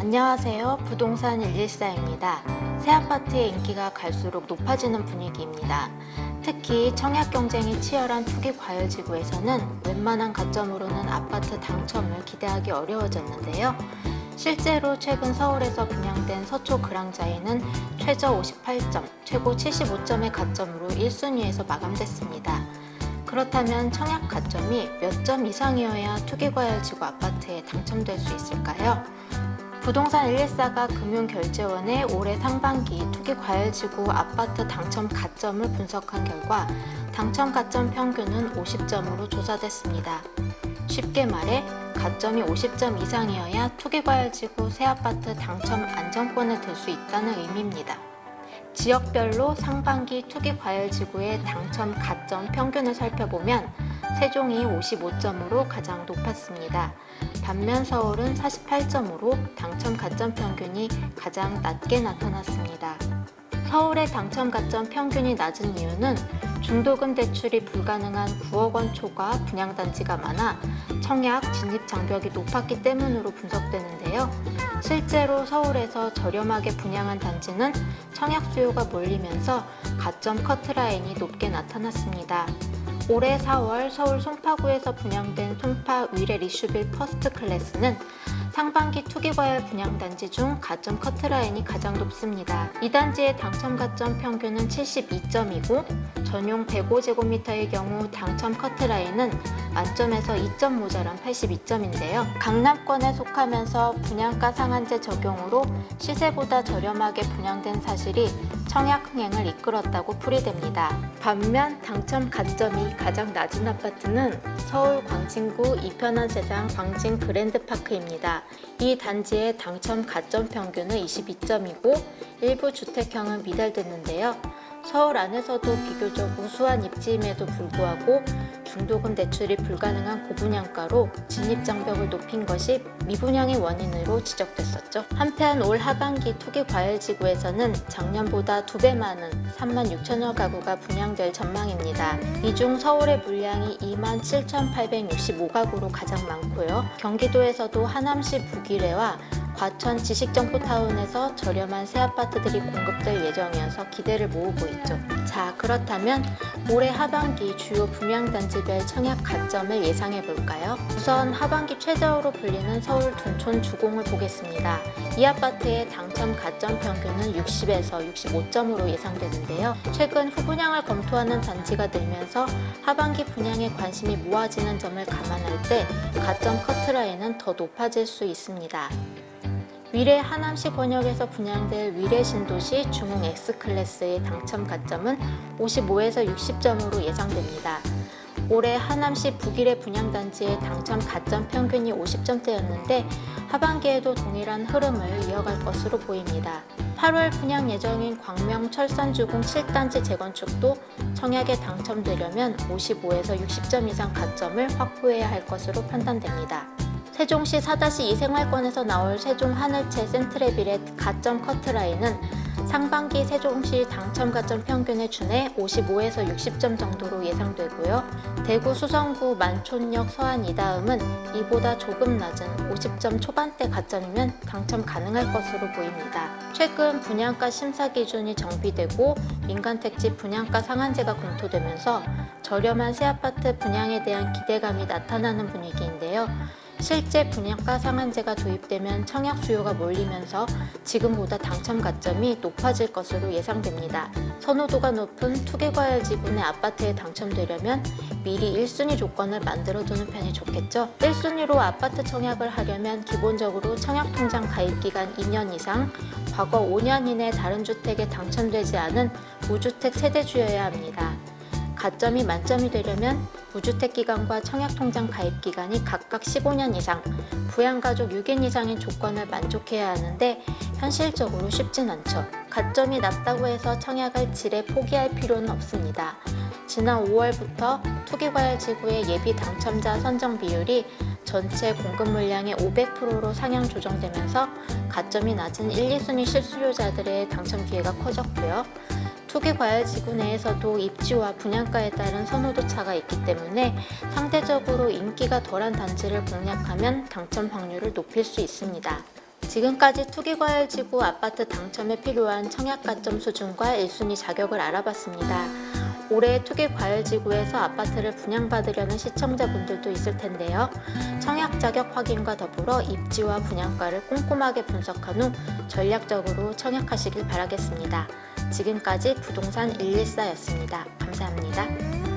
안녕하세요. 부동산 114입니다. 새 아파트의 인기가 갈수록 높아지는 분위기입니다. 특히 청약 경쟁이 치열한 투기 과열지구에서는 웬만한 가점으로는 아파트 당첨을 기대하기 어려워졌는데요. 실제로 최근 서울에서 분양된 서초 그랑자이는 최저 58점, 최고 75점의 가점으로 1순위에서 마감됐습니다. 그렇다면 청약 가점이 몇 점 이상이어야 투기과열지구 아파트에 당첨될 수 있을까요? 부동산 114가 금융결제원의 올해 상반기 투기과열지구 아파트 당첨 가점을 분석한 결과 당첨 가점 평균은 50점으로 조사됐습니다. 쉽게 말해 가점이 50점 이상이어야 투기과열지구 새 아파트 당첨 안정권에 들 수 있다는 의미입니다. 지역별로 상반기 투기과열지구의 당첨 가점 평균을 살펴보면 세종이 55점으로 가장 높았습니다. 반면 서울은 48점으로 당첨 가점 평균이 가장 낮게 나타났습니다. 서울의 당첨 가점 평균이 낮은 이유는 중도금 대출이 불가능한 9억 원 초과 분양단지가 많아 청약 진입 장벽이 높았기 때문으로 분석되는데요. 실제로 서울에서 저렴하게 분양한 단지는 청약 수요가 몰리면서 가점 커트라인이 높게 나타났습니다. 올해 4월 서울 송파구에서 분양된 송파 위례 리슈빌 퍼스트 클래스는 상반기 투기과열 분양단지 중 가점 커트라인이 가장 높습니다. 이 단지의 당첨 가점 평균은 72점이고 전용 105제곱미터의 경우 당첨 커트라인은 만점에서 2점 모자란 82점인데요. 강남권에 속하면서 분양가 상한제 적용으로 시세보다 저렴하게 분양된 사실이 청약 흥행을 이끌었다고 풀이됩니다. 반면 당첨 가점이 가장 낮은 아파트는 서울 광진구 이편한 세상 광진 그랜드파크입니다. 이 단지의 당첨 가점 평균은 22점이고 일부 주택형은 미달됐는데요. 서울 안에서도 비교적 우수한 입지임에도 불구하고 중도금 대출이 불가능한 고분양가로 진입장벽을 높인 것이 미분양의 원인으로 지적됐었죠. 한편 올 하반기 투기과열지구에서는 작년보다 2배 많은 36,000여 가구가 분양될 전망입니다. 이 중 서울의 물량이 27,865가구로 가장 많고요. 경기도에서도 하남시 북위례와 과천 지식정보타운에서 저렴한 새 아파트들이 공급될 예정이어서 기대를 모으고 있죠. 자, 그렇다면 올해 하반기 주요 분양단지별 청약 가점을 예상해 볼까요? 우선 하반기 최저로 불리는 서울 둔촌 주공을 보겠습니다. 이 아파트의 당첨 가점 평균은 60에서 65점으로 예상되는데요. 최근 후분양을 검토하는 단지가 늘면서 하반기 분양에 관심이 모아지는 점을 감안할 때 가점 커트라인은 더 높아질 수 있습니다. 위례 하남시 권역에서 분양될 위례 신도시 중흥 X클래스의 당첨 가점은 55에서 60점으로 예상됩니다. 올해 하남시 북위례 분양단지의 당첨 가점 평균이 50점대였는데 하반기에도 동일한 흐름을 이어갈 것으로 보입니다. 8월 분양 예정인 광명 철산주공 7단지 재건축도 청약에 당첨되려면 55에서 60점 이상 가점을 확보해야 할 것으로 판단됩니다. 세종시 4-2 생활권에서 나올 세종 하늘채 센트레빌의 가점 커트라인은 상반기 세종시 당첨 가점 평균에 준해 55에서 60점 정도로 예상되고요. 대구 수성구 만촌역 서안 이다음은 이보다 조금 낮은 50점 초반대 가점이면 당첨 가능할 것으로 보입니다. 최근 분양가 심사 기준이 정비되고 민간택지 분양가 상한제가 검토되면서 저렴한 새 아파트 분양에 대한 기대감이 나타나는 분위기인데요. 실제 분양가 상한제가 도입되면 청약 수요가 몰리면서 지금보다 당첨 가점이 높아질 것으로 예상됩니다. 선호도가 높은 투기과열지구 내 아파트에 당첨되려면 미리 1순위 조건을 만들어두는 편이 좋겠죠. 1순위로 아파트 청약을 하려면 기본적으로 청약통장 가입기간 2년 이상, 과거 5년 이내 다른 주택에 당첨되지 않은 무주택 세대주여야 합니다. 가점이 만점이 되려면 무주택 기간과 청약통장 가입 기간이 각각 15년 이상, 부양가족 6인 이상인 조건을 만족해야 하는데 현실적으로 쉽진 않죠. 가점이 낮다고 해서 청약을 지레 포기할 필요는 없습니다. 지난 5월부터 투기과열지구의 예비 당첨자 선정 비율이 전체 공급 물량의 500%로 상향 조정되면서 가점이 낮은 1, 2순위 실수요자들의 당첨 기회가 커졌고요. 투기과열지구 내에서도 입지와 분양가에 따른 선호도 차가 있기 때문에 상대적으로 인기가 덜한 단지를 공략하면 당첨 확률을 높일 수 있습니다. 지금까지 투기과열지구 아파트 당첨에 필요한 청약가점 수준과 1순위 자격을 알아봤습니다. 올해 투기과열지구에서 아파트를 분양받으려는 시청자분들도 있을 텐데요. 청약 자격 확인과 더불어 입지와 분양가를 꼼꼼하게 분석한 후 전략적으로 청약하시길 바라겠습니다. 지금까지 부동산 114였습니다. 감사합니다.